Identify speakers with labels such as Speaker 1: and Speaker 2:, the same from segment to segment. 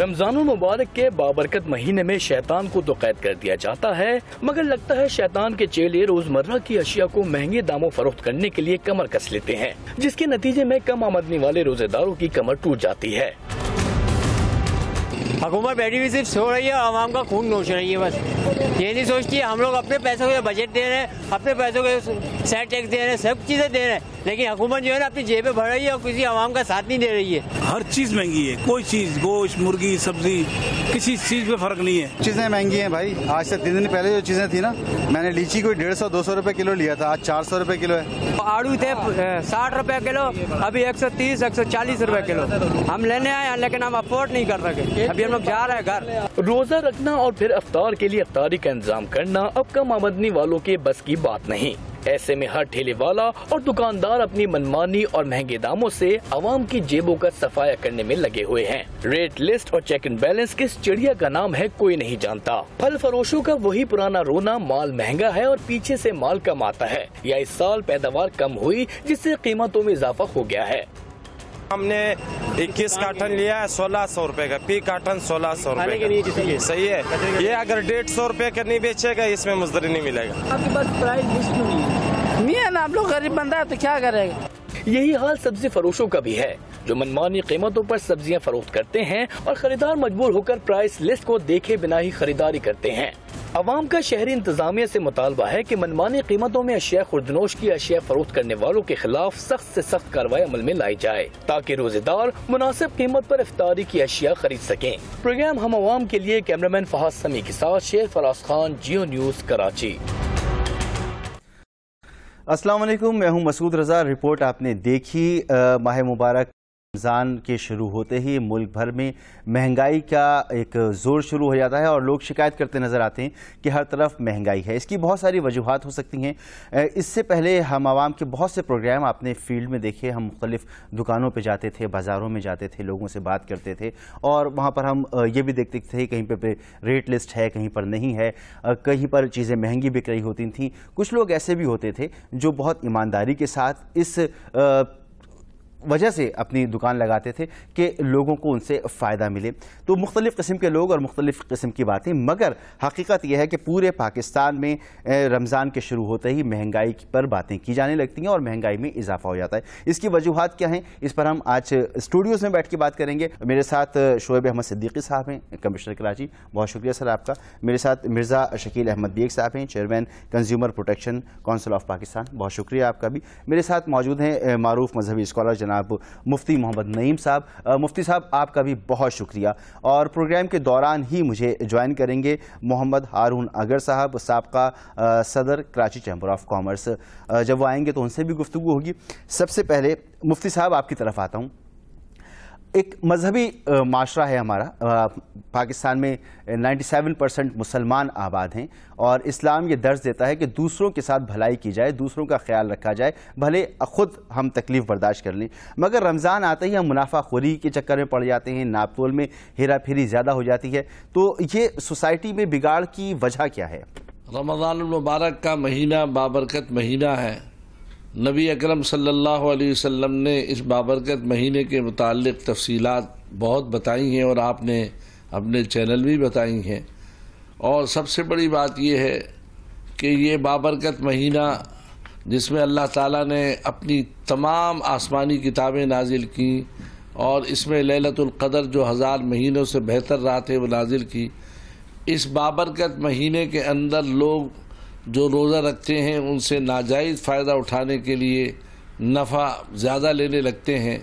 Speaker 1: رمضان المبارک کے بابرکت مہینے میں شیطان کو تو قید کر دیا جاتا ہے، مگر لگتا ہے شیطان کے چیلے روزمرہ کی اشیاء کو مہنگے داموں فروخت کرنے کے لیے کمر کس لیتے ہیں، جس کے نتیجے میں کم آمدنی والے روزے داروں کی کمر ٹوٹ جاتی ہے۔
Speaker 2: حکومت بیٹھی ہوئی صرف سو رہی ہے، عوام کا خون نوچ رہی ہے، بس یہ نہیں سوچتی ہم لوگ اپنے پیسوں کے بجٹ دے رہے ہیں، اپنے پیسوں کے سیل ٹیکس دے رہے ہیں، سب چیزیں دے رہے ہیں، لیکن حکومت جو ہے نا اپنی جیبیں بھر رہی ہے اور کسی عوام کا ساتھ نہیں دے رہی ہے۔
Speaker 3: ہر چیز مہنگی ہے، کوئی چیز گوشت مرغی سبزی کسی چیز پہ فرق نہیں ہے،
Speaker 4: چیزیں مہنگی ہیں بھائی۔ آج سے 3 دن پہلے جو چیزیں تھیں نا، میں نے لیچی کوئی 150-200 روپے کلو لیا تھا، آج 400 روپے کلو ہے۔
Speaker 2: آڑو تھے 60 روپے کلو، ابھی 130-140 روپے کلو۔ ہم لینے آئے ہیں لیکن ہم افورڈ نہیں کر سکے، ابھی ہم لوگ جا رہے ہیں گھر۔
Speaker 1: روزہ رکھنا اور پھر افطار کے لیے افطاری کا انتظام کرنا اب کم آمدنی والوں کے بس کی بات نہیں۔ ایسے میں ہر ٹھیلے والا اور دکاندار اپنی منمانی اور مہنگے داموں سے عوام کی جیبوں کا صفایا کرنے میں لگے ہوئے ہیں۔ ریٹ لسٹ اور چیک اینڈ بیلنس کس چڑیا کا نام ہے کوئی نہیں جانتا۔ پھل فروشوں کا وہی پرانا رونا، مال مہنگا ہے اور پیچھے سے مال کم آتا ہے، یا اس سال پیداوار کم ہوئی جس سے قیمتوں میں اضافہ ہو گیا ہے۔
Speaker 5: ہم نے 21 کارٹن لیا ہے 1600 روپے کا، پی کارٹن 1600 روپے کا، صحیح ہے۔ یہ اگر 150 روپے کا نہیں بیچے گا اس میں مزدوری نہیں ملے گا۔
Speaker 6: آپ کے پاس پرائز لسٹ کیوں نہیں ہے نا؟ آپ لوگ غریب بندہ ہے تو کیا کرے گا؟
Speaker 1: یہی حال سبزی فروشوں کا بھی ہے، جو منمانی قیمتوں پر سبزیاں فروخت کرتے ہیں اور خریدار مجبور ہو کر پرائس لسٹ کو دیکھے بنا ہی خریداری کرتے ہیں۔ عوام کا شہری انتظامیہ سے مطالبہ ہے کہ منمانی قیمتوں میں اشیاء خوردنوش کی اشیاء فروخت کرنے والوں کے خلاف سخت سے سخت کارروائی عمل میں لائی جائے، تاکہ روزے دار مناسب قیمت پر افطاری کی اشیاء خرید سکیں۔ پروگرام ہم عوام کے لیے کیمرامین فہد سمیع کے ساتھ شیر فراز خان، جیو نیوز، کراچی۔
Speaker 7: السلام علیکم، میں ہوں مسعود رضا۔ رپورٹ آپ نے دیکھی۔ ماہ مبارک رمضان کے شروع ہوتے ہی ملک بھر میں مہنگائی کا ایک زور شروع ہو جاتا ہے اور لوگ شکایت کرتے نظر آتے ہیں کہ ہر طرف مہنگائی ہے۔ اس کی بہت ساری وجوہات ہو سکتی ہیں۔ اس سے پہلے ہم عوام کے بہت سے پروگرام آپ نے فیلڈ میں دیکھے، ہم مختلف دکانوں پہ جاتے تھے، بازاروں میں جاتے تھے، لوگوں سے بات کرتے تھے اور وہاں پر ہم یہ بھی دیکھتے تھے کہیں پہ ریٹ لسٹ ہے، کہیں پر نہیں ہے، کہیں پر چیزیں مہنگی بک رہی ہوتی تھیں۔ کچھ لوگ ایسے بھی ہوتے تھے جو بہت ایمانداری کے ساتھ اس وجہ سے اپنی دکان لگاتے تھے کہ لوگوں کو ان سے فائدہ ملے۔ تو مختلف قسم کے لوگ اور مختلف قسم کی باتیں، مگر حقیقت یہ ہے کہ پورے پاکستان میں رمضان کے شروع ہوتے ہی مہنگائی پر باتیں کی جانے لگتی ہیں اور مہنگائی میں اضافہ ہو جاتا ہے۔ اس کی وجوہات کیا ہیں، اس پر ہم آج اسٹوڈیوز میں بیٹھ کے بات کریں گے۔ میرے ساتھ شعیب احمد صدیقی صاحب ہیں، کمشنر کراچی، بہت شکریہ سر آپ کا۔ میرے ساتھ مرزا شکیل احمد بیگ صاحب ہیں، chairman consumer protection council of Pakistan, بہت شکریہ آپ کا بھی۔ میرے ساتھ موجود ہیں معروف مذہبی اسکالر جناب مفتی محمد نعیم صاحب۔ مفتی صاحب آپ کا بھی بہت شکریہ۔ اور پروگرام کے دوران ہی مجھے جوائن کریں گے محمد ہارون اگر صاحب، سابقہ صدر کراچی چیمبر آف کامرس۔ جب وہ آئیں گے تو ان سے بھی گفتگو ہوگی۔ سب سے پہلے مفتی صاحب آپ کی طرف آتا ہوں۔ ایک مذہبی معاشرہ ہے ہمارا، پاکستان میں 97% مسلمان آباد ہیں اور اسلام یہ درس دیتا ہے کہ دوسروں کے ساتھ بھلائی کی جائے، دوسروں کا خیال رکھا جائے، بھلے خود ہم تکلیف برداشت کر لیں۔ مگر رمضان آتے ہی ہم منافع خوری کے چکر میں پڑ جاتے ہیں، ناپ تول میں ہیرا پھیری زیادہ ہو جاتی ہے۔ تو یہ سوسائٹی میں بگاڑ کی وجہ کیا ہے؟
Speaker 8: رمضان المبارک کا مہینہ بابرکت مہینہ ہے۔ نبی اکرم صلی اللہ علیہ وسلم نے اس بابرکت مہینے کے متعلق تفصیلات بہت بتائی ہیں اور آپ نے اپنے چینل بھی بتائی ہیں۔ اور سب سے بڑی بات یہ ہے کہ یہ بابرکت مہینہ جس میں اللہ تعالیٰ نے اپنی تمام آسمانی کتابیں نازل کیں اور اس میں لیلۃ القدر جو 1000 مہینوں سے بہتر رات ہے وہ نازل کی، اس بابرکت مہینے کے اندر لوگ جو روزہ رکھتے ہیں ان سے ناجائز فائدہ اٹھانے کے لیے نفع زیادہ لینے لگتے ہیں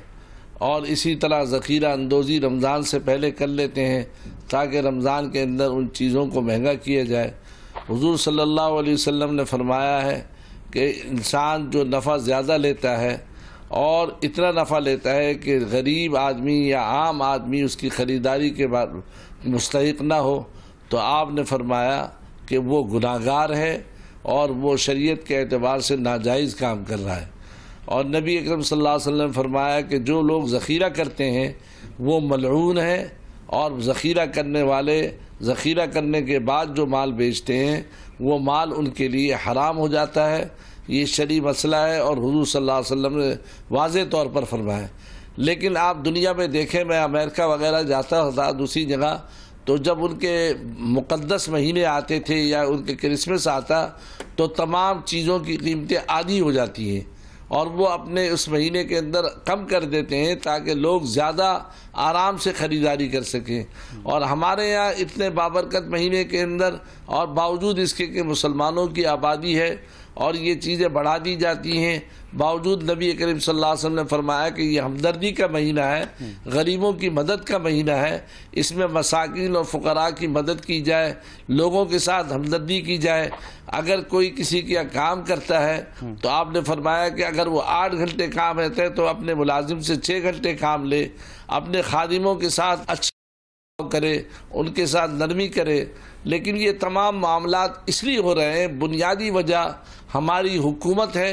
Speaker 8: اور اسی طرح ذخیرہ اندوزی رمضان سے پہلے کر لیتے ہیں تاکہ رمضان کے اندر ان چیزوں کو مہنگا کیا جائے۔ حضور صلی اللہ علیہ وسلم نے فرمایا ہے کہ انسان جو نفع زیادہ لیتا ہے اور اتنا نفع لیتا ہے کہ غریب آدمی یا عام آدمی اس کی خریداری کے بعد مستحق نہ ہو، تو آپ نے فرمایا کہ وہ گناہگار ہے اور وہ شریعت کے اعتبار سے ناجائز کام کر رہا ہے۔ اور نبی اکرم صلی اللہ علیہ وسلم نے فرمایا کہ جو لوگ ذخیرہ کرتے ہیں وہ ملعون ہیں، اور ذخیرہ کرنے والے ذخیرہ کرنے کے بعد جو مال بیچتے ہیں وہ مال ان کے لیے حرام ہو جاتا ہے۔ یہ شرعی مسئلہ ہے اور حضور صلی اللہ علیہ وسلم نے واضح طور پر فرمایا۔ لیکن آپ دنیا میں دیکھیں، میں امریکہ وغیرہ جاتا تھا دوسری جگہ، تو جب ان کے مقدس مہینے آتے تھے یا ان کے کرسمس آتا تو تمام چیزوں کی قیمتیں آدھی ہو جاتی ہیں، اور وہ اپنے اس مہینے کے اندر کم کر دیتے ہیں تاکہ لوگ زیادہ آرام سے خریداری کر سکیں. اور ہمارے یہاں اتنے بابرکت مہینے کے اندر اور باوجود اس کے کہ مسلمانوں کی آبادی ہے اور یہ چیزیں بڑھا دی جاتی ہیں، باوجود نبی کریم صلی اللہ علیہ وسلم نے فرمایا کہ یہ ہمدردی کا مہینہ ہے، غریبوں کی مدد کا مہینہ ہے، اس میں مساکین اور فقراء کی مدد کی جائے، لوگوں کے ساتھ ہمدردی کی جائے. اگر کوئی کسی کا کام کرتا ہے تو آپ نے فرمایا کہ اگر وہ 8 گھنٹے کام رہتے ہیں تو اپنے ملازم سے 6 گھنٹے کام لے، اپنے خادموں کے ساتھ اچھا کرے، ان کے ساتھ نرمی کرے. لیکن یہ تمام معاملات اس لیے ہو رہے ہیں، بنیادی وجہ ہماری حکومت ہے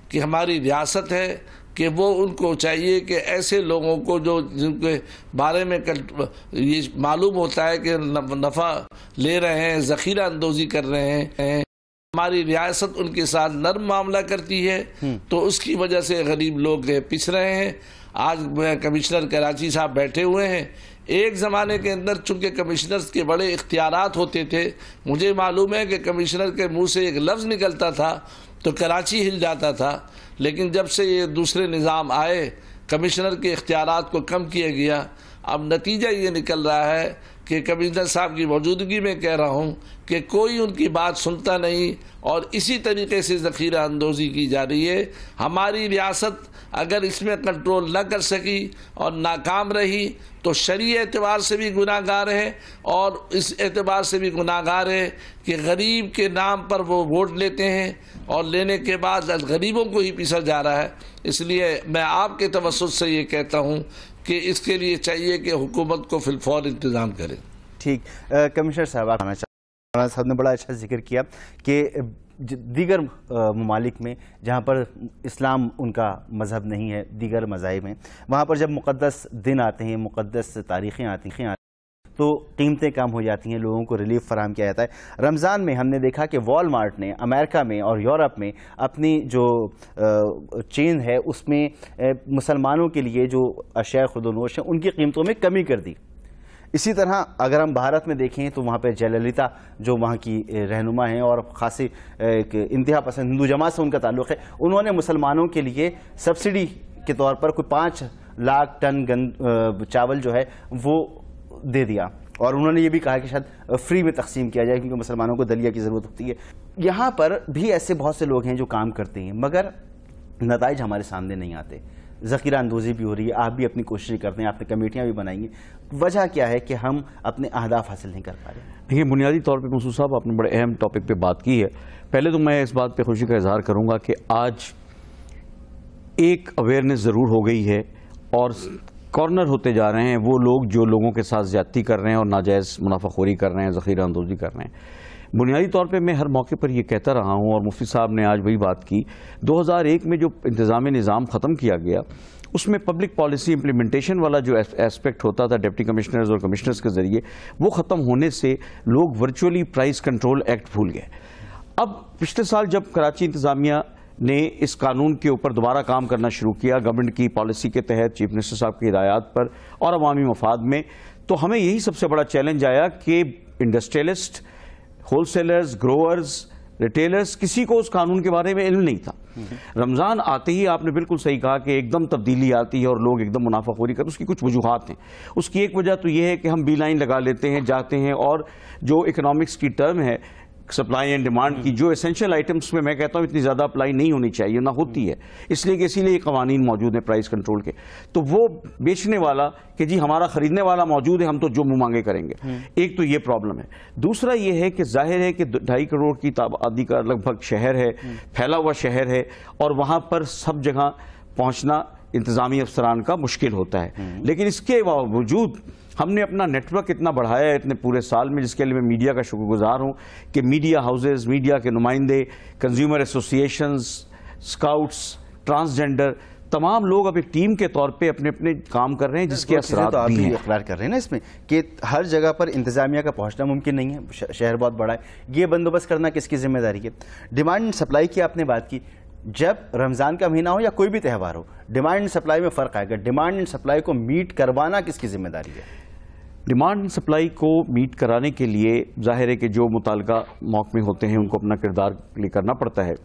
Speaker 8: کہ ہماری ریاست ہے کہ وہ ان کو چاہیے کہ ایسے لوگوں کو جو جن کے بارے میں یہ معلوم ہوتا ہے کہ نفع لے رہے ہیں، ذخیرہ اندوزی کر رہے ہیں، ہماری ریاست ان کے ساتھ نرم معاملہ کرتی ہے تو اس کی وجہ سے غریب لوگ پس رہے ہیں. آج کمشنر کراچی صاحب بیٹھے ہوئے ہیں. ایک زمانے کے اندر چونکہ کمشنرز کے بڑے اختیارات ہوتے تھے، مجھے معلوم ہے کہ کمشنر کے منہ سے ایک لفظ نکلتا تھا تو کراچی ہل جاتا تھا. لیکن جب سے یہ دوسرے نظام آئے، کمشنر کے اختیارات کو کم کیا گیا. اب نتیجہ یہ نکل رہا ہے کہ کمشنر صاحب کی موجودگی میں کہہ رہا ہوں کہ کوئی ان کی بات سنتا نہیں اور اسی طریقے سے ذخیرہ اندوزی کی جا رہی ہے. ہماری ریاست اگر اس میں کنٹرول نہ کر سکی اور ناکام رہی تو شرعی اعتبار سے بھی گناہ گار ہے اور اس اعتبار سے بھی گناہ گار ہے کہ غریب کے نام پر وہ ووٹ لیتے ہیں اور لینے کے بعد غریبوں کو ہی پیسا جا رہا ہے. اس لیے میں آپ کے توسط سے یہ کہتا ہوں کہ اس کے لیے چاہیے کہ حکومت کو فی الفور انتظام کرے.
Speaker 7: ٹھیک، کمشنر صاحب آپ صاحب نے بڑا اچھا ذکر کیا کہ دیگر ممالک میں جہاں پر اسلام ان کا مذہب نہیں ہے، دیگر مذاہب ہیں، وہاں پر جب مقدس دن آتے ہیں، مقدس تاریخیں آتی ہیں تو قیمتیں کم ہو جاتی ہیں، لوگوں کو ریلیف فراہم کیا جاتا ہے. رمضان میں ہم نے دیکھا کہ وال مارٹ نے امریکہ میں اور یورپ میں اپنی جو چین ہے اس میں مسلمانوں کے لیے جو اشیاء خرد و نوش ہیں ان کی قیمتوں میں کمی کر دی. اسی طرح اگر ہم بھارت میں دیکھیں تو وہاں پہ جے للیتا جو وہاں کی رہنما ہیں اور خاصی ایک انتہا پسند ہندو جماعت سے ان کا تعلق ہے، انہوں نے مسلمانوں کے لیے سبسڈی کے طور پر کوئی 5 لاکھ ٹن چاول جو ہے وہ دے دیا اور انہوں نے یہ بھی کہا کہ شاید فری میں تقسیم کیا جائے کیونکہ مسلمانوں کو دلیا کی ضرورت ہوتی ہے. یہاں پر بھی ایسے بہت سے لوگ ہیں جو کام کرتے ہیں مگر نتائج ہمارے سامنے نہیں آتے. ذخیرہ اندوزی بھی ہو رہی ہے، آپ بھی اپنی کوشش کرتے ہیں، آپ نے کمیٹیاں بھی بنائی ہیں. وجہ کیا ہے کہ ہم اپنے اہداف حاصل نہیں کر پا رہے ہیں؟
Speaker 9: دیکھیے، بنیادی طور پہ مسعود صاحب آپ نے بڑے اہم ٹاپک پہ بات کی ہے. پہلے تو میں اس بات پہ خوشی کا اظہار کروں گا کہ آج ایک اویئرنیس ضرور ہو گئی ہے اور کارنر ہوتے جا رہے ہیں وہ لوگ جو لوگوں کے ساتھ زیادتی کر رہے ہیں اور ناجائز منافع خوری کر رہے ہیں، ذخیرہ اندوزی کر رہے ہیں. بنیادی طور پہ میں ہر موقع پر یہ کہتا رہا ہوں اور مفتی صاحب نے آج وہی بات کی. 2001 میں جو انتظامی نظام ختم کیا گیا اس میں پبلک پالیسی امپلیمنٹیشن والا جو ایسپیکٹ ہوتا تھا ڈپٹی کمشنرز اور کمشنرز کے ذریعے، وہ ختم ہونے سے لوگ ورچولی پرائس کنٹرول ایکٹ بھول گئے. اب پچھلے سال جب کراچی انتظامیہ نے اس قانون کے اوپر دوبارہ کام کرنا شروع کیا گورنمنٹ کی پالیسی کے تحت چیف منسٹر صاحب کی ہدایات پر اور عوامی مفاد میں، تو ہمیں یہی سب سے بڑا چیلنج آیا کہ industrialist, whole sellers, growers, retailers, کسی کو اس قانون کے بارے میں علم نہیں تھا. رمضان آتے ہی آپ نے بالکل صحیح کہا کہ ایک دم تبدیلی آتی ہے اور لوگ ایک دم منافع خوری کرتے ہیں. اس کی کچھ وجوہات ہیں. اس کی ایک وجہ تو یہ ہے کہ ہم بی لائن لگا لیتے ہیں، جاتے ہیں، اور جو اکنامکس کی ٹرم ہے سپلائی اینڈ ڈیمانڈ کی، جو اسینشل آئٹمس میں کہتا ہوں اتنی زیادہ اپلائی نہیں ہونی چاہیے، نہ ہوتی ہے، اسی لیے یہ قوانین موجود ہیں پرائس کنٹرول کے. تو وہ بیچنے والا کہ جی ہمارا خریدنے والا موجود ہے، ہم تو جو منہ مانگے کریں گے. ایک تو یہ پرابلم ہے. دوسرا یہ ہے کہ ظاہر ہے کہ 2.5 کروڑ کی آبادی کا لگ بھگ شہر ہے، پھیلا ہوا شہر ہے، اور وہاں پر سب جگہ پہنچنا انتظامی افسران کا مشکل ہوتا ہے. لیکن اس کے باوجود ہم نے اپنا نیٹ ورک اتنا بڑھایا ہے اتنے پورے سال میں، جس کے لیے میں میڈیا کا شکر گزار ہوں کہ میڈیا ہاؤسز، میڈیا کے نمائندے، کنزیومر ایسوسیشنز، اسکاؤٹس، ٹرانسجینڈر، تمام لوگ اب ایک ٹیم کے طور پہ اپنے اپنے کام کر رہے ہیں، جس کے اثرات
Speaker 7: تو آپ
Speaker 9: بھی
Speaker 7: بھی
Speaker 9: ہیں.
Speaker 7: اقرار کر رہے ہیں نا اس میں کہ ہر جگہ پر انتظامیہ کا پہنچنا ممکن نہیں ہے، شہر بہت بڑا ہے. یہ بندوبست کرنا کس کی ذمہ داری ہے؟ ڈیمانڈ سپلائی کی آپ نے بات کی. جب رمضان کا مہینہ ہو یا کوئی بھی تہوار ہو ڈیمانڈ اینڈ سپلائی میں فرق آئے گا. ڈیمانڈ اینڈ سپلائی کو میٹ کروانا کس کی ذمہ داری ہے؟
Speaker 9: ڈیمانڈ اینڈ سپلائی کو میٹ کرانے کے لیے ظاہر ہے کہ جو متعلقہ محکمے ہوتے ہیں ان کو اپنا کردار پلے کرنا پڑتا ہے.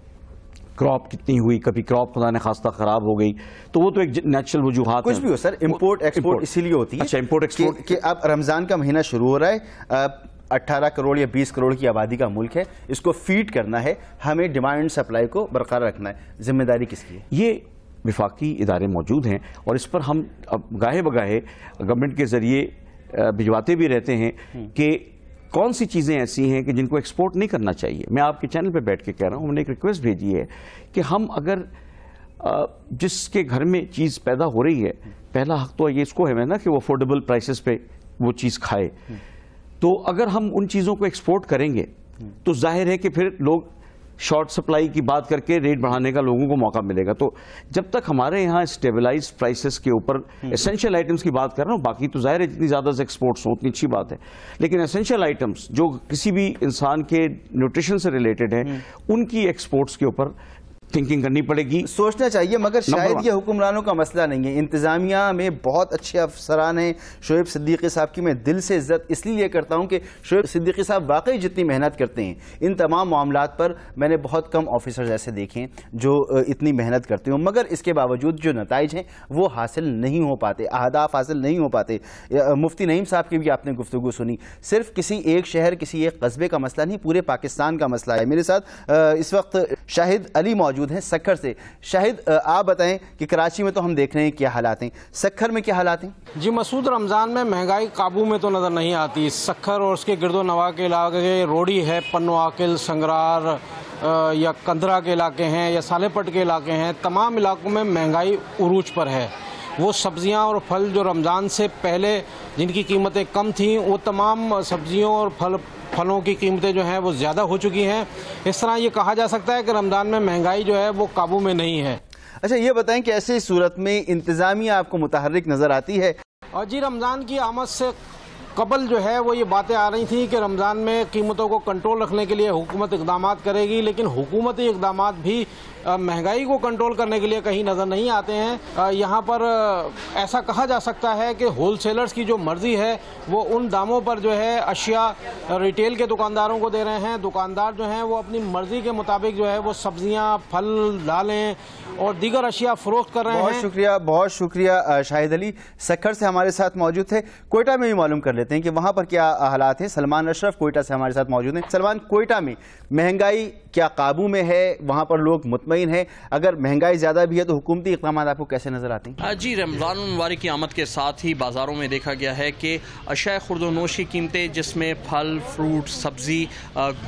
Speaker 9: کراپ کتنی ہوئی, کبھی کراپ خدا نخواستہ خراب ہو گئی تو وہ تو ایک نیچرل وجوہات
Speaker 7: کچھ بھی ہو سر, امپورٹ ایکسپورٹ اسی لیے ہوتی ہے.
Speaker 9: اچھا, امپورٹ ایکسپورٹ
Speaker 7: کہ اب رمضان کا مہینہ شروع ہو رہا ہے, 18 کروڑ یا 20 کروڑ کی آبادی کا ملک ہے, اس کو فیڈ کرنا ہے, ہمیں ڈیمانڈ اینڈ سپلائی کو برقرار رکھنا ہے, ذمہ داری کس کی ہے؟
Speaker 9: یہ وفاقی ادارے موجود ہیں اور اس پر ہم گاہے بگاہے گورنمنٹ کے ذریعے بھجواتے بھی رہتے ہیں کہ کون سی چیزیں ایسی ہیں کہ جن کو ایکسپورٹ نہیں کرنا چاہیے. میں آپ کے چینل پہ بیٹھ کے کہہ رہا ہوں, ہم نے ایک ریکویسٹ بھیجی ہے کہ ہم اگر جس کے گھر میں چیز پیدا ہو رہی ہے پہلا حق تو یہ اس کو ہے نا کہ وہ افورڈیبل پرائسز پہ وہ چیز کھائے. تو اگر ہم ان چیزوں کو ایکسپورٹ کریں گے تو ظاہر ہے کہ پھر لوگ شارٹ سپلائی کی بات کر کے ریٹ بڑھانے کا لوگوں کو موقع ملے گا. تو جب تک ہمارے یہاں اسٹیبلائز پرائسز کے اوپر اسینشیل آئٹمس کی بات کر رہا ہوں, باقی تو ظاہر ہے جتنی زیادہ ایکسپورٹس ہوں اتنی اچھی بات ہے, لیکن اسینشیل آئٹمس جو کسی بھی انسان کے نیوٹریشن سے ریلیٹڈ ہیں ان کی ایکسپورٹس کے اوپر تھنکنگ کرنی پڑے گی,
Speaker 7: سوچنا چاہیے. مگر شاید یہ حکمرانوں کا مسئلہ نہیں ہے, انتظامیہ میں بہت اچھے افسران ہیں. شعیب صدیقی صاحب کی میں دل سے عزت اس لیے کرتا ہوں کہ شعیب صدیقی صاحب واقعی جتنی محنت کرتے ہیں ان تمام معاملات پر میں نے بہت کم آفیسرز ایسے دیکھے ہیں جو اتنی محنت کرتے ہوں, مگر اس کے باوجود جو نتائج ہیں وہ حاصل نہیں ہو پاتے, اہداف حاصل نہیں ہو پاتے. مفتی نعیم صاحب کی بھی آپ نے گفتگو سنی, صرف کسی ایک شہر کسی ایک قصبے کا مسئلہ نہیں, پورے پاکستان کا مسئلہ ہے. میرے ساتھ اس وقت شاہد علی موجود ہیں سکھر سے. شاہد, آپ بتائیں کہ کراچی میں تو ہم دیکھ رہے ہیں کیا حالات ہیں, سکھر میں کیا حالات ہیں؟
Speaker 10: جی مسعود, رمضان میں مہنگائی قابو میں تو نظر نہیں آتی. سکھر اور اس کے گرد و نواح کے علاقے, روڑی ہے, پنو عاقل, سنگرار یا کندرا کے علاقے ہیں یا سالے پٹ کے علاقے ہیں, تمام علاقوں میں مہنگائی عروج پر ہے. وہ سبزیاں اور پھل جو رمضان سے پہلے جن کی قیمتیں کم تھیں وہ تمام سبزیوں اور پھلوں کی قیمتیں جو ہیں وہ زیادہ ہو چکی ہیں. اس طرح یہ کہا جا سکتا ہے کہ رمضان میں مہنگائی جو ہے وہ قابو میں نہیں ہے.
Speaker 7: اچھا یہ بتائیں کہ ایسی صورت میں انتظامیہ آپ کو متحرک نظر آتی ہے؟
Speaker 10: اور جی, رمضان کی آمد سے قبل جو ہے وہ یہ باتیں آ رہی تھیں کہ رمضان میں قیمتوں کو کنٹرول رکھنے کے لیے حکومت اقدامات کرے گی, لیکن حکومتی اقدامات بھی مہنگائی کو کنٹرول کرنے کے لیے کہیں نظر نہیں آتے ہیں. یہاں پر ایسا کہا جا سکتا ہے کہ ہول سیلرز کی جو مرضی ہے وہ ان داموں پر جو ہے اشیاء ریٹیل کے دکانداروں کو دے رہے ہیں. دکاندار جو ہیں وہ اپنی مرضی کے مطابق جو ہے وہ سبزیاں, پھل, دالیں اور دیگر اشیاء فروخت کر رہے ہیں.
Speaker 7: بہت شکریہ شاہد علی, سکھر سے ہمارے ساتھ موجود تھے. کوئٹہ میں بھی معلوم کر لیتے ہیں کہ وہاں پر کیا حالات ہیں. سلمان اشرف کوئٹہ سے ہمارے ساتھ موجود ہیں. سلمان, کوئٹہ میں مہنگائی کیا قابو میں ہے؟ وہاں پر لوگ مطمئن ہیں؟ اگر مہنگائی زیادہ بھی ہے تو حکومتی اقدامات آپ کو کیسے نظر آتے ہیں؟
Speaker 11: جی, رمضان المبارک کی آمد کے ساتھ ہی بازاروں میں دیکھا گیا ہے کہ اشیاء خورد و نوش کی قیمتیں جس میں پھل, فروٹ, سبزی,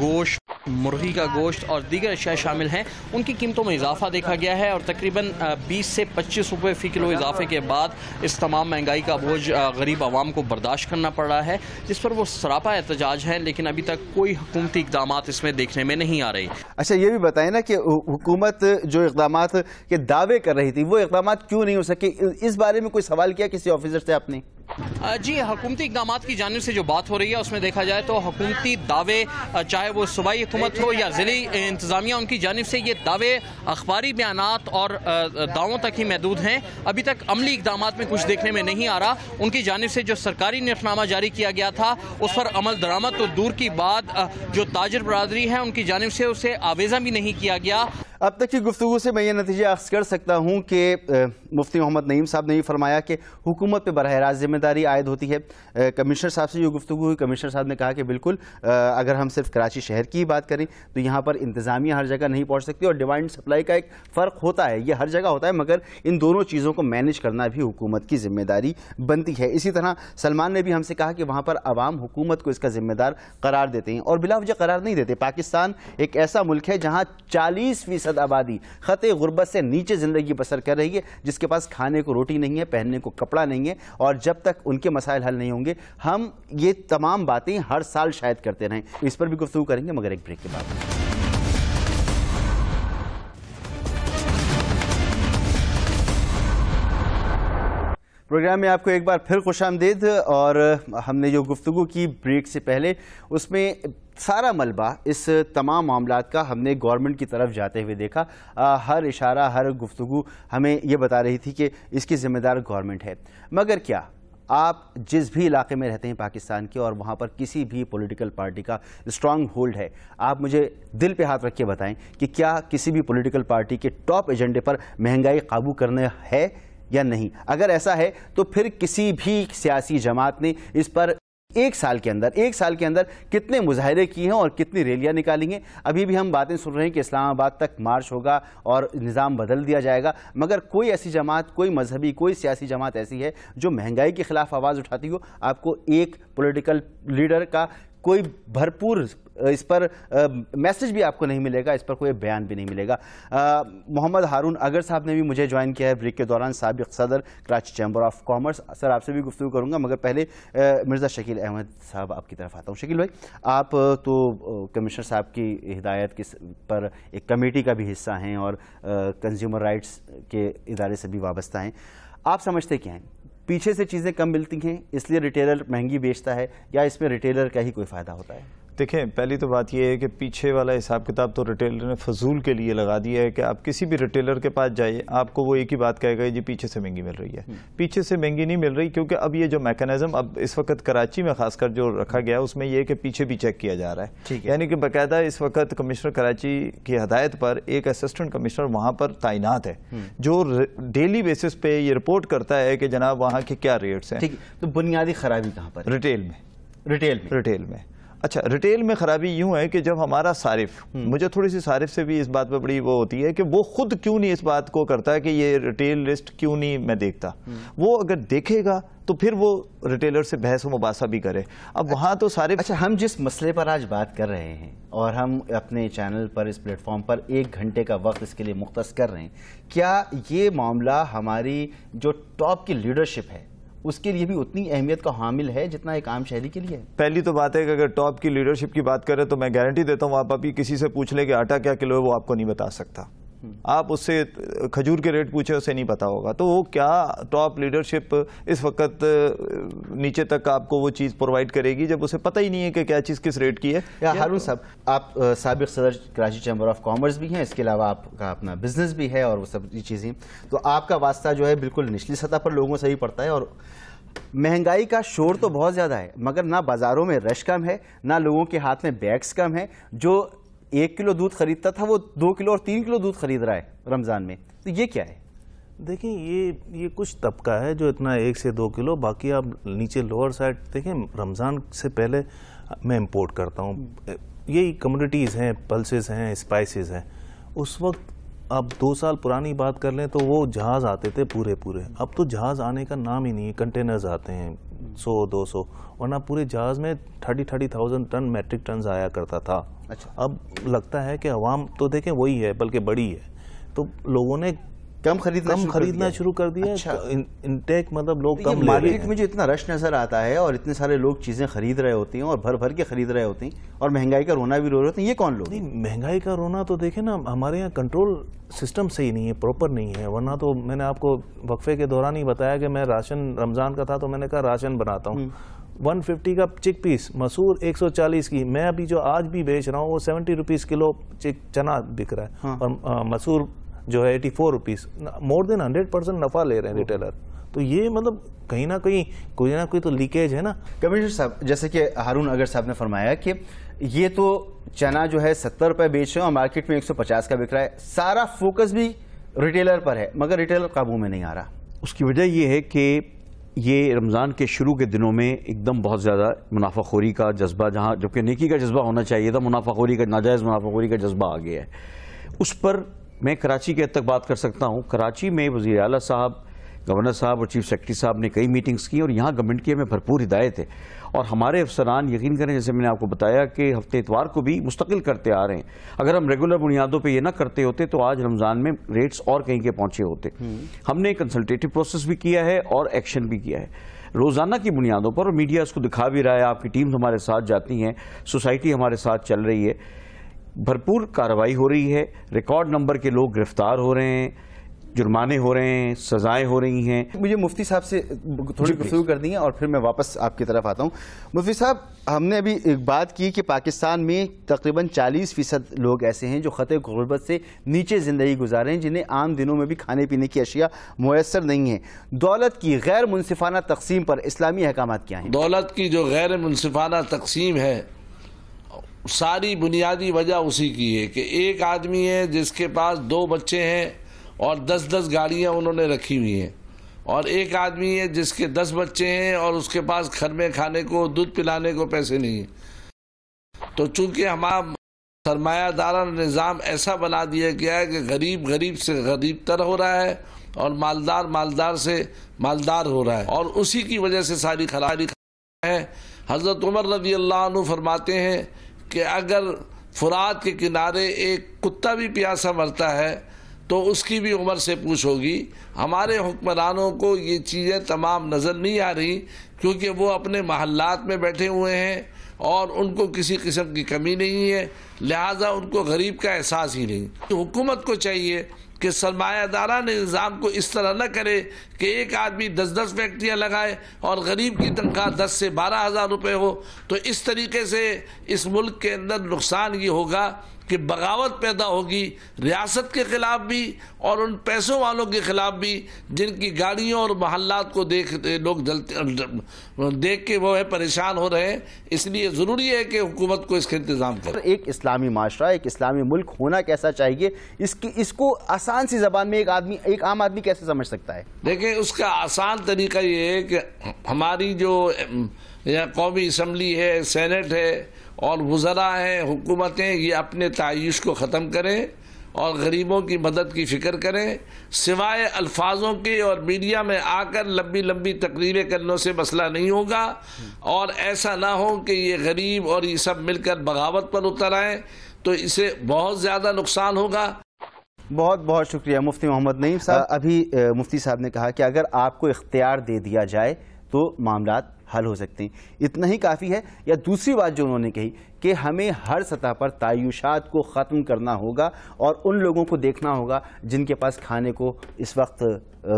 Speaker 11: گوشت, مرغی کا گوشت اور دیگر اشیاء شامل ہیں ان کی قیمتوں میں اضافہ دیکھا گیا ہے اور تقریباً 20 سے 25 روپے فی کلو اضافے کے بعد اس تمام مہنگائی کا بوجھ غریب عوام کو برداشت کرنا پڑ رہا ہے, جس پر وہ سراپا احتجاج ہے, لیکن ابھی تک کوئی حکومتی اقدامات اس میں دیکھنے میں نہیں آ رہی.
Speaker 7: اچھا یہ بھی بتائیں نا کہ حکومت جو اقدامات کے دعوے کر رہی تھی وہ اقدامات کیوں نہیں ہو سکے, اس بارے میں کوئی سوال کیا کسی آفیسر سے آپ نے؟
Speaker 11: جی, حکومتی اقدامات کی جانب سے جو بات ہو رہی ہے اس میں دیکھا جائے تو حکومتی دعوے, چاہے وہ صوبائی حکومت ہو یا ضلعی انتظامیہ, ان کی جانب سے یہ دعوے اخباری بیانات اور دعووں تک ہی محدود ہیں. ابھی تک عملی اقدامات میں کچھ دیکھنے میں نہیں آ رہا. ان کی جانب سے جو سرکاری نفرنامہ جاری کیا گیا تھا اس پر عمل درآمد تو دور کی بات, جو تاجر برادری ہے ان کی جانب سے اسے آویزاں بھی نہیں کیا گیا.
Speaker 7: اب تک کی گفتگو سے میں یہ نتیجہ اخذ کر سکتا ہوں کہ مفتی محمد نعیم صاحب نے یہ فرمایا کہ حکومت پہ براہ راست ذمہ داری عائد ہوتی ہے. کمشنر صاحب سے جو گفتگو ہوئی, کمشنر صاحب نے کہا کہ بالکل اگر ہم صرف کراچی شہر کی ہی بات کریں تو یہاں پر انتظامیہ ہر جگہ نہیں پہنچ سکتی اور ڈیمانڈ سپلائی کا ایک فرق ہوتا ہے, یہ ہر جگہ ہوتا ہے, مگر ان دونوں چیزوں کو مینیج کرنا بھی حکومت کی ذمہ داری بنتی ہے. اسی طرح سلمان نے بھی ہم سے کہا کہ وہاں پر عوام حکومت کو اس کا ذمہ دار قرار دیتے ہیں اور بلا وجہ قرار نہیں دیتے. پاکستان ایک ایسا ملک ہے جہاں 40% آبادی خط غربت سے نیچے زندگی بسر کر رہی ہے, جس کے پاس کھانے کو روٹی نہیں ہے, پہننے کو کپڑا نہیں ہے, اور جب تک ان کے مسائل حل نہیں ہوں گے ہم یہ تمام باتیں ہر سال شاید کرتے رہیں. اس پر بھی گفتگو کریں گے مگر ایک بریک کے بعد. پروگرام میں آپ کو ایک بار پھر خوش آمدید. اور ہم نے جو گفتگو کی بریک سے پہلے, اس میں سارا ملبہ اس تمام معاملات کا ہم نے گورنمنٹ کی طرف جاتے ہوئے دیکھا. ہر اشارہ, ہر گفتگو ہمیں یہ بتا رہی تھی کہ اس کی ذمہ دار گورنمنٹ ہے. مگر کیا آپ جس بھی علاقے میں رہتے ہیں پاکستان کے, اور وہاں پر کسی بھی پولیٹیکل پارٹی کا اسٹرانگ ہولڈ ہے, آپ مجھے دل پہ ہاتھ رکھ کے بتائیں کہ کیا کسی بھی پولیٹیکل پارٹی کے ٹاپ ایجنڈے پر مہنگائی قابو کرنا ہے یا نہیں؟ اگر ایسا ہے تو پھر کسی بھی سیاسی جماعت نے اس پر ایک سال کے اندر کتنے مظاہرے کیے ہیں اور کتنی ریلیاں نکالی ہیں؟ ابھی بھی ہم باتیں سن رہے ہیں کہ اسلام آباد تک مارچ ہوگا اور نظام بدل دیا جائے گا, مگر کوئی ایسی جماعت, کوئی مذہبی, کوئی سیاسی جماعت ایسی ہے جو مہنگائی کے خلاف آواز اٹھاتی ہو؟ آپ کو ایک پولیٹیکل لیڈر کا کوئی بھرپور اس پر میسج بھی آپ کو نہیں ملے گا, اس پر کوئی بیان بھی نہیں ملے گا. محمد ہارون اگر صاحب نے بھی مجھے جوائن کیا ہے بریک کے دوران, سابق صدر کراچی چیمبر آف کامرس. سر آپ سے بھی گفتگو کروں گا, مگر پہلے مرزا شکیل احمد صاحب آپ کی طرف آتا ہوں. شکیل بھائی, آپ تو کمشنر صاحب کی ہدایت پر ایک کمیٹی کا بھی حصہ ہیں اور کنزیومر رائٹس کے ادارے سے بھی وابستہ ہیں. آپ سمجھتے کیا ہیں, پیچھے سے چیزیں کم ملتی ہیں اس لیے ریٹیلر مہنگی بیچتا ہے, یا اس میں ریٹیلر کا ہی کوئی فائدہ ہوتا ہے؟
Speaker 12: دیکھیں, پہلی تو بات یہ ہے کہ پیچھے والا حساب کتاب تو ریٹیلر نے فضول کے لیے لگا دیا ہے کہ آپ کسی بھی ریٹیلر کے پاس جائیے, آپ کو وہ ایک ہی بات کہے گا جی پیچھے سے مہنگی مل رہی ہے. پیچھے سے مہنگی نہیں مل رہی, کیونکہ اب یہ جو میکانزم اب اس وقت کراچی میں خاص کر جو رکھا گیا ہے اس میں یہ ہے کہ پیچھے بھی چیک کیا جا رہا ہے. یعنی کہ باقاعدہ اس وقت کمشنر کراچی کی ہدایت پر ایک اسسٹنٹ کمشنر وہاں پر تعینات ہے جو ڈیلی بیسس پہ یہ رپورٹ کرتا ہے کہ جناب وہاں کے کیا ریٹس ہیں.
Speaker 7: تو بنیادی خرابی کہاں پر؟
Speaker 12: ریٹیل میں. اچھا, ریٹیل میں خرابی یوں ہے کہ جب ہمارا صارف, مجھے تھوڑی سی صارف سے بھی اس بات پہ بڑی وہ ہوتی ہے کہ وہ خود کیوں نہیں اس بات کو کرتا ہے کہ یہ ریٹیل لسٹ کیوں نہیں میں دیکھتا. وہ اگر دیکھے گا تو پھر وہ ریٹیلر سے بحث و مباحثہ بھی کرے. اب وہاں تو صارف.
Speaker 7: اچھا, ہم جس مسئلے پر آج بات کر رہے ہیں اور ہم اپنے چینل پر, اس پلیٹ فارم پر 1 گھنٹے کا وقت اس کے لیے مختص کر رہے ہیں, کیا یہ معاملہ ہماری جو ٹاپ کی لیڈرشپ ہے اس کے لیے بھی اتنی اہمیت کا حامل ہے جتنا ایک عام شہری کے لیے ہے؟
Speaker 12: پہلی تو بات ہے کہ اگر ٹاپ کی لیڈرشپ کی بات کریں تو میں گارنٹی دیتا ہوں آپ ابھی کسی سے پوچھ لیں کہ آٹا کیا کلو ہے, وہ آپ کو نہیں بتا سکتا. آپ اس سے کھجور کے ریٹ پوچھیں, اسے نہیں پتا ہوگا. تو وہ کیا ٹاپ لیڈرشپ اس وقت نیچے تک آپ کو وہ چیز پرووائڈ کرے گی جب اسے پتہ ہی نہیں ہے کہ کیا چیز کس ریٹ کی ہے.
Speaker 7: ہارون صاحب, آپ سابق صدر کراچی چیمبر آف کامرس بھی ہیں, اس کے علاوہ آپ کا اپنا بزنس بھی ہے اور وہ سب چیزیں, تو آپ کا واسطہ جو ہے بالکل نچلی سطح پر لوگوں سے ہی پڑتا ہے. اور مہنگائی کا شور تو بہت زیادہ ہے, مگر نہ بازاروں میں رش کم ہے, نہ لوگوں کے ہاتھ میں بیگز کم ہیں. جو 1 کلو دودھ خریدتا تھا وہ 2 کلو اور 3 کلو دودھ خرید رہا ہے رمضان میں. تو یہ کیا ہے؟
Speaker 13: دیکھیں, یہ کچھ طبقہ ہے جو اتنا 1 سے 2 کلو, باقی آپ نیچے لوور سائڈ دیکھیں. رمضان سے پہلے میں امپورٹ کرتا ہوں, یہی کموڈیٹیز ہیں, پلسز ہیں, اسپائسز ہیں. اس وقت آپ 2 سال پرانی بات کر لیں تو وہ جہاز آتے تھے پورے. اب تو جہاز آنے کا نام ہی نہیں ہے, کنٹینرز آتے ہیں 100-200, ورنہ پورے جہاز میں 30,000 ٹن میٹرک ٹنز آیا کرتا تھا. اب لگتا ہے کہ عوام تو دیکھیں وہی ہے بلکہ بڑی ہے, تو لوگوں نے کم خریدنا شروع کر دیا. انٹیک مطلب لوگ کم.
Speaker 7: مارکیٹ میں جو اتنا رش نظر آتا ہے اور اتنے سارے لوگ چیزیں خرید رہے ہوتے ہیں اور بھر کے خرید رہے ہوتے ہیں, اور مہنگائی کا رونا بھی رو رہے ہوتے ہیں, یہ کون لوگ؟
Speaker 13: مہنگائی کا رونا تو دیکھیں نا, ہمارے یہاں کنٹرول سسٹم صحیح نہیں ہے, پراپر نہیں ہے. ورنہ تو میں نے آپ کو وقفے کے دوران ہی بتایا کہ میں راشن رمضان کا تھا تو میں نے کہا راشن بناتا ہوں. 150 کا چک پیس, مسور 140 کی. میں ابھی جو آج بھی بیچ رہا ہوں وہ 70 روپیز کلو چنا بک رہا ہے, اور مسور جو ہے 84 روپیز. مور دین 100% نفع لے رہے ہیں ریٹیلر. تو یہ مطلب کہیں نہ کہیں کوئی نہ کوئی تو لیکیج ہے نا.
Speaker 7: کمشنر صاحب, جیسے کہ ہارون اگر صاحب نے فرمایا کہ یہ تو چنا جو ہے 70 روپے بیچ رہے ہیں اور مارکیٹ میں 150 کا بک رہا ہے, سارا فوکس بھی ریٹیلر پر ہے, مگر ریٹیلر قابو میں نہیں آ رہا.
Speaker 9: اس کی وجہ یہ ہے کہ یہ رمضان کے شروع کے دنوں میں ایک دم بہت زیادہ منافع خوری کا جذبہ, جہاں جبکہ نیکی کا جذبہ ہونا چاہیے تھا, منافع خوری کا, ناجائز منافع خوری کا جذبہ آ گیا ہے. اس پر میں کراچی کے حد تک بات کر سکتا ہوں. کراچی میں وزیر اعلیٰ صاحب, گورنر صاحب اور چیف سیکرٹری صاحب نے کئی میٹنگز کی, اور یہاں گورنمنٹ کی ہمیں بھرپور ہدایت ہے. اور ہمارے افسران یقین کریں, جیسے میں نے آپ کو بتایا کہ ہفتے اتوار کو بھی مستقل کرتے آ رہے ہیں. اگر ہم ریگولر بنیادوں پہ یہ نہ کرتے ہوتے تو آج رمضان میں ریٹس اور کہیں کے پہنچے ہوتے. ہم نے کنسلٹیٹو پروسیس بھی کیا ہے اور ایکشن بھی کیا ہے روزانہ کی بنیادوں پر, اور میڈیا اس کو دکھا بھی رہا ہے. آپ کی ٹیمز ہمارے ساتھ جاتی ہیں, سوسائٹی ہمارے ساتھ چل رہی ہے, بھرپور کارروائی ہو رہی ہے, ریکارڈ نمبر کے لوگ گرفتار ہو رہے ہیں. جرمانے ہو رہے ہیں، سزائیں ہو رہی ہیں.
Speaker 7: مجھے مفتی صاحب سے تھوڑی گفتگو کرنی ہے اور پھر میں واپس آپ کی طرف آتا ہوں. مفتی صاحب، ہم نے ابھی ایک بات کی کہ پاکستان میں تقریباً 40% لوگ ایسے ہیں جو خطے غربت سے نیچے زندگی گزارے ہیں، جنہیں عام دنوں میں بھی کھانے پینے کی اشیاء میسر نہیں ہیں. دولت کی غیر منصفانہ تقسیم پر اسلامی احکامات کیا ہیں؟
Speaker 8: دولت کی جو غیر منصفانہ تقسیم ہے، ساری بنیادی وجہ اسی کی ہے کہ ایک آدمی ہے جس کے پاس 2 بچے ہیں اور 10 گاڑیاں انہوں نے رکھی ہوئی ہیں، اور ایک آدمی ہے جس کے 10 بچے ہیں اور اس کے پاس گھر میں کھانے کو، دودھ پلانے کو پیسے نہیں ہیں. تو چونکہ ہمارا سرمایہ دارانہ نظام ایسا بنا دیا گیا ہے کہ غریب غریب سے غریب تر ہو رہا ہے اور مالدار مالدار سے مالدار ہو رہا ہے، اور اسی کی وجہ سے ساری خرابی ہے. حضرت عمر رضی اللہ عنہ فرماتے ہیں کہ اگر فرات کے کنارے ایک کتا بھی پیاسا مرتا ہے تو اس کی بھی عمر سے پوچھ ہوگی. ہمارے حکمرانوں کو یہ چیزیں تمام نظر نہیں آ رہی کیونکہ وہ اپنے محلات میں بیٹھے ہوئے ہیں اور ان کو کسی قسم کی کمی نہیں ہے، لہٰذا ان کو غریب کا احساس ہی نہیں. حکومت کو چاہیے کہ سرمایہ دارانہ نظام کو اس طرح نہ کرے کہ ایک آدمی 10 فیکٹریاں لگائے اور غریب کی تنخواہ 10 سے 12,000 روپے ہو. تو اس طریقے سے اس ملک کے اندر نقصان یہ ہوگا کہ بغاوت پیدا ہوگی ریاست کے خلاف بھی اور ان پیسوں والوں کے خلاف بھی جن کی گاڑیوں اور محلات کو دیکھ کے وہ پریشان ہو رہے ہیں. اس لیے ضروری ہے کہ حکومت کو اس کا انتظام کرے.
Speaker 7: ایک اسلامی معاشرہ، ایک اسلامی ملک ہونا کیسا چاہیے، اس کو آسان سی زبان میں ایک عام آدمی کیسے سمجھ سکتا ہے؟
Speaker 8: دیکھیں، اس کا آسان طریقہ یہ ہے کہ ہماری جو قومی اسمبلی ہے، سینٹ ہے اور وزراء ہیں، حکومتیں، یہ اپنے تعیش کو ختم کریں اور غریبوں کی مدد کی فکر کریں. سوائے الفاظوں کے اور میڈیا میں آ کر لمبی تقریریں کرنے سے مسئلہ نہیں ہوگا، اور ایسا نہ ہو کہ یہ غریب اور یہ سب مل کر بغاوت پر اتر آئیں تو اسے بہت زیادہ نقصان ہوگا.
Speaker 7: بہت بہت شکریہ مفتی محمد نعیم صاحب. ابھی مفتی صاحب نے کہا کہ اگر آپ کو اختیار دے دیا جائے تو معاملات حل ہو سکتے ہیں. اتنا ہی کافی ہے؟ یا دوسری بات جو انہوں نے کہی کہ ہمیں ہر سطح پر تعیشات کو ختم کرنا ہوگا اور ان لوگوں کو دیکھنا ہوگا جن کے پاس کھانے کو اس وقت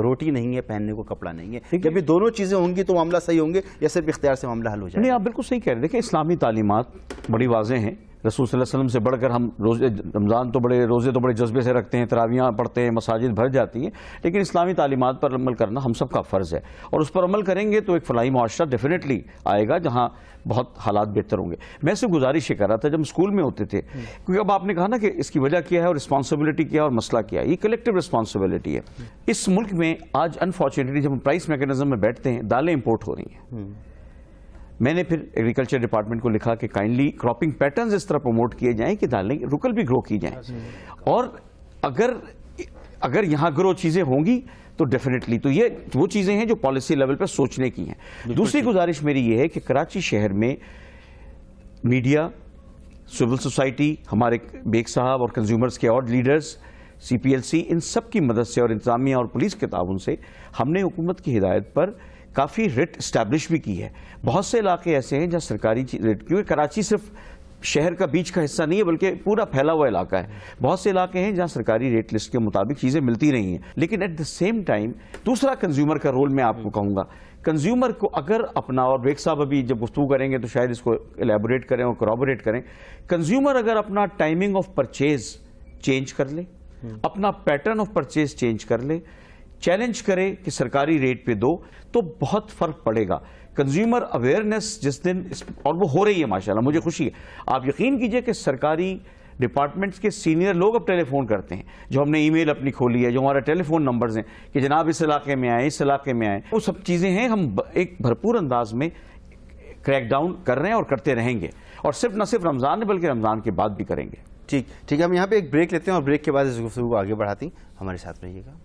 Speaker 7: روٹی نہیں ہے، پہننے کو کپڑا نہیں ہے. جب یہ دونوں چیزیں ہوں گی تو معاملہ صحیح ہوں گے، یا صرف اختیار سے معاملہ حل ہو جائے گا؟
Speaker 9: نہیں، آپ بالکل صحیح کہہ رہے ہیں. دیکھیں، اسلامی تعلیمات بڑی واضح ہیں. رسول صلی اللہ علیہ وسلم سے بڑھ کر ہم رمضان تو روزے تو بڑے جذبے سے رکھتے ہیں، تراویحاں پڑھتے ہیں، مساجد بھر جاتی ہیں، لیکن اسلامی تعلیمات پر عمل کرنا ہم سب کا فرض ہے، اور اس پر عمل کریں گے تو ایک فلاحی معاشرہ ڈیفینیٹلی آئے گا جہاں بہت حالات بہتر ہوں گے. میں سے گزارش یہ کر رہا تھا جب اسکول میں ہوتے تھے، کیونکہ اب آپ نے کہا نا کہ اس کی وجہ کیا ہے اور رسپانسبلٹی کیا ہے اور مسئلہ کیا ہے. یہ کلیکٹیو رسپانسبلٹی ہے. اس ملک میں آج انفارچونیٹلی جب ہم پرائس میکینزم میں بیٹھتے ہیں، دالیں امپورٹ ہو رہی ہیں. میں نے پھر ایگریکلچر ڈپارٹمنٹ کو لکھا کہ کائنڈلی کراپنگ پیٹرنز اس طرح پروموٹ کیے جائیں کہ دالیں رکل بھی گرو کی جائیں، اور اگر یہاں گرو چیزیں ہوں گی تو ڈیفینیٹلی تو یہ وہ چیزیں ہیں جو پالیسی لیول پہ سوچنے کی ہیں. دوسری گزارش میری یہ ہے کہ کراچی شہر میں میڈیا، سول سوسائٹی، ہمارے بیگ صاحب اور کنزیومرز کے اور لیڈرز، CPLC، ان سب کی مدد سے اور انتظامیہ اور پولیس کے تعاون سے ہم نے حکومت کی ہدایت پر کافی ریٹ اسٹیبلش بھی کی ہے. بہت سے علاقے ایسے ہیں جہاں سرکاری ریٹ، کیونکہ کراچی صرف شہر کا بیچ کا حصہ نہیں ہے بلکہ پورا پھیلا ہوا علاقہ ہے. بہت سے علاقے ہیں جہاں سرکاری ریٹ لسٹ کے مطابق چیزیں ملتی رہی ہیں، لیکن ایٹ دا سیم ٹائم دوسرا کنزیومر کا رول میں آپ کو کہوں گا. کنزیومر کو اگر اپنا، اور بیگ صاحب ابھی جب گفتگو کریں گے تو شاید اس کو ایلیبوریٹ کریں اور کورابوریٹ کریں، کنزیومر اگر اپنا ٹائمنگ آف پرچیز چینج کر لے، اپنا پیٹرن آف پرچیز چینج کر لے، چیلنج کرے کہ سرکاری ریٹ پہ دو، تو بہت فرق پڑے گا. کنزیومر اویئرنیس جس دن، اور وہ ہو رہی ہے ماشاءاللہ، مجھے خوشی ہے. آپ یقین کیجئے کہ سرکاری ڈپارٹمنٹس کے سینئر لوگ اب ٹیلی فون کرتے ہیں، جو ہم نے ای میل اپنی کھولی ہے، جو ہمارا ٹیلی فون نمبرز ہیں کہ جناب اس علاقے میں آئیں، اس علاقے میں آئیں. وہ سب چیزیں ہیں ہم ایک بھرپور انداز میں کریک ڈاؤن کر رہے ہیں اور کرتے رہیں گے، اور نہ صرف رمضان میں بلکہ رمضان کے بعد بھی کریں گے.
Speaker 7: ٹھیک ہے، ہم یہاں پہ ایک بریک لیتے ہیں اور بریک کے بعد اس گفتگو کو آگے بڑھاتے ہیں. ہمارے ساتھ رہیے گا.